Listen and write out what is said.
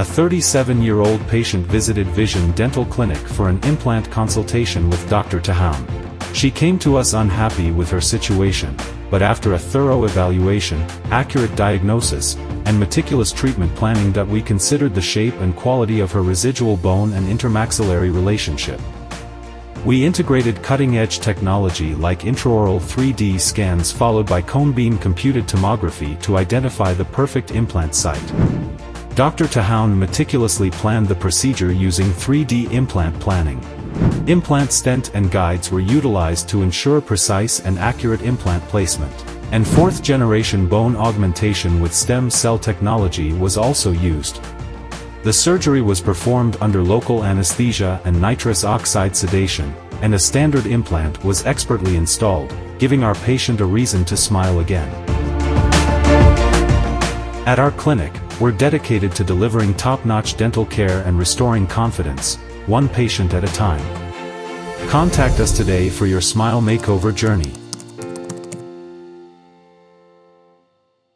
37-year-old patient visited Vision Dental Clinic for an implant consultation with Dr. Tahoun. She came to us unhappy with her situation, but after a thorough evaluation, accurate diagnosis, and meticulous treatment planning that we considered the shape and quality of her residual bone and intermaxillary relationship. We integrated cutting-edge technology like intraoral 3D scans followed by cone beam computed tomography to identify the perfect implant site. Dr. Tahoun meticulously planned the procedure using 3D implant planning. Implant stent and guides were utilized to ensure precise and accurate implant placement. And fourth-generation bone augmentation with stem cell technology was also used. The surgery was performed under local anesthesia and nitrous oxide sedation, and a standard implant was expertly installed, giving our patient a reason to smile again. At our clinic, we're dedicated to delivering top-notch dental care and restoring confidence, one patient at a time. Contact us today for your smile makeover journey.